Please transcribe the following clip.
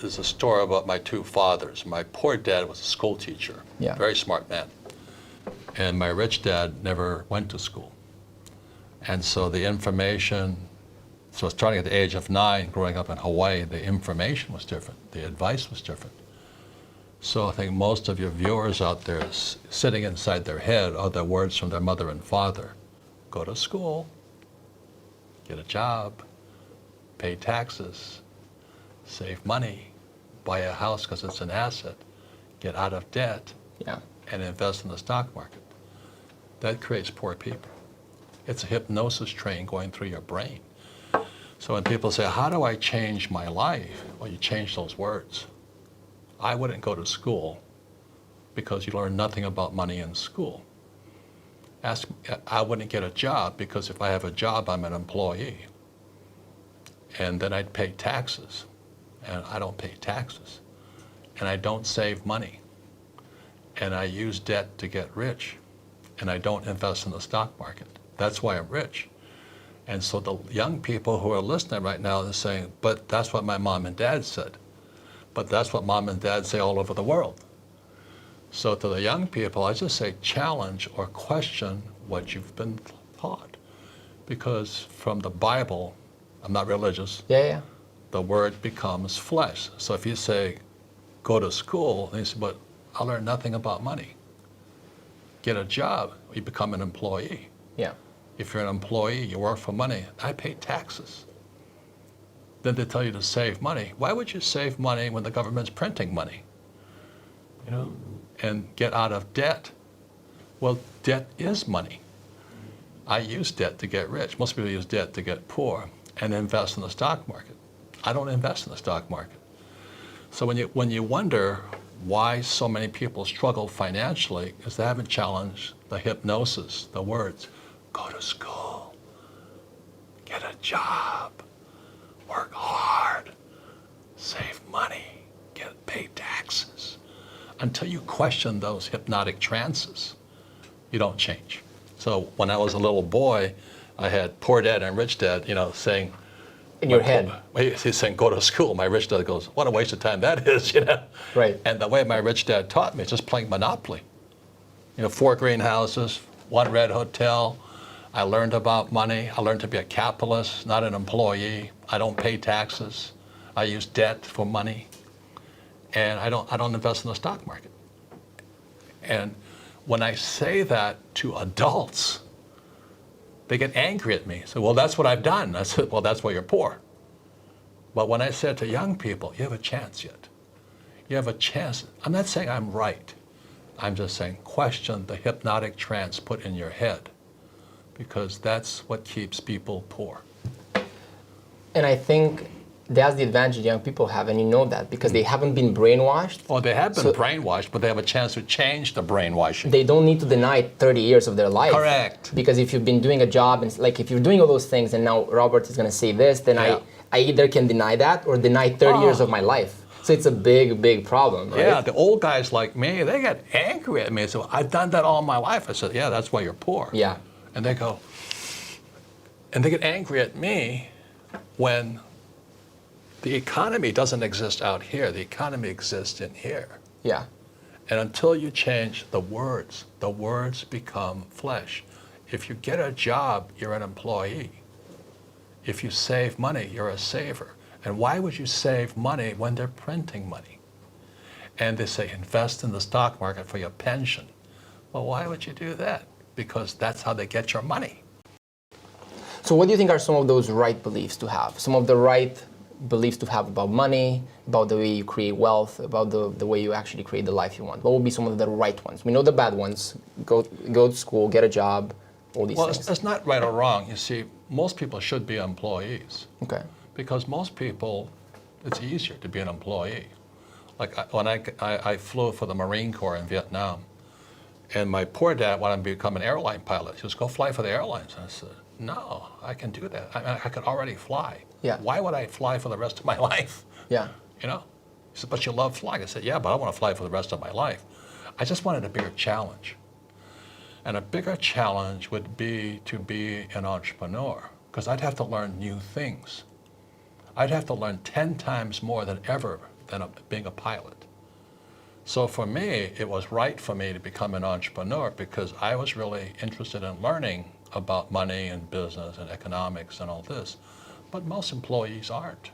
is a story about my two fathers. My poor dad was a school teacher, very smart man. And my rich dad never went to school. And so the information, so starting at the age of 9, growing up in Hawaii, the information was different. The advice was different. So I think most of your viewers out there sitting inside their head are the words from their mother and father. Go to school, get a job, pay taxes, save money, buy a house because it's an asset, get out of debt, and invest in the stock market. That creates poor people. It's a hypnosis train going through your brain. So when people say, how do I change my life? Well, you change those words. I wouldn't go to school because you learn nothing about money in school. I wouldn't get a job because if I have a job, I'm an employee. And then I'd pay taxes. And I don't pay taxes. And I don't save money. And I use debt to get rich. And I don't invest in the stock market. That's why I'm rich. And so the young people who are listening right now are saying, but that's what my mom and dad said. But that's what mom and dad say all over the world. So to the young people, I just say challenge or question what you've been taught. Because from the Bible, I'm not religious, the word becomes flesh. So if you say, go to school, they say, but I learned nothing about money. Get a job, you become an employee. If you're an employee, you work for money, I pay taxes. Then they tell you to save money. Why would you save money when the government's printing money? You know, and get out of debt. Well, debt is money. I use debt to get rich. Most people use debt to get poor and invest in the stock market. I don't invest in the stock market. So when you wonder why so many people struggle financially, is they haven't challenged the hypnosis, the words. Go to school, get a job, work hard, save money, pay taxes. Until you question those hypnotic trances, you don't change. So when I was a little boy, I had poor dad and rich dad, saying, in your head. He's saying, go to school. My rich dad goes, what a waste of time that is, Right. And the way my rich dad taught me is just playing Monopoly. 4 greenhouses, 1 red hotel. I learned about money. I learned to be a capitalist, not an employee. I don't pay taxes. I use debt for money. And I don't invest in the stock market. And when I say that to adults, they get angry at me. So, well, that's what I've done. I said, well, that's why you're poor. But when I said to young people, you have a chance yet. You have a chance. I'm not saying I'm right. I'm just saying question the hypnotic trance put in your head, because that's what keeps people poor. And I think that's the advantage young people have, and you know that, because they haven't been brainwashed. Oh, they have been brainwashed, but they have a chance to change the brainwashing. They don't need to deny 30 years of their life. Correct. Because if you've been doing a job, and like if you're doing all those things, and now Robert is going to say this, then I either can deny that or deny 30 years of my life. So it's a big, big problem, right? Yeah, the old guys like me, they get angry at me. So I've done that all my life. I said, yeah, that's why you're poor. Yeah. And they go, and they get angry at me when the economy doesn't exist out here. The economy exists in here. Yeah. And until you change the words become flesh. If you get a job, you're an employee. If you save money, you're a saver. And why would you save money when they're printing money? And they say, invest in the stock market for your pension. Well, why would you do that? Because that's how they get your money. So what do you think are some of those right beliefs to have? Some of the right beliefs to have about money, about the way you create wealth, about the way you actually create the life you want? What would be some of the right ones? We know the bad ones. Go to school, get a job, all these things. Well, it's not right or wrong. You see, most people should be employees. Okay. Because most people, it's easier to be an employee. Like when I flew for the Marine Corps in Vietnam, and my poor dad wanted me to become an airline pilot. He says, go fly for the airlines. And I said, no, I can do that. I could already fly. Yeah. Why would I fly for the rest of my life? Yeah. He said, but you love flying. I said, yeah, but I want to fly for the rest of my life. I just wanted a bigger challenge. And a bigger challenge would be to be an entrepreneur, because I'd have to learn new things. I'd have to learn 10 times more than ever than being a pilot. So for me, it was right for me to become an entrepreneur because I was really interested in learning about money and business and economics and all this. But most employees aren't.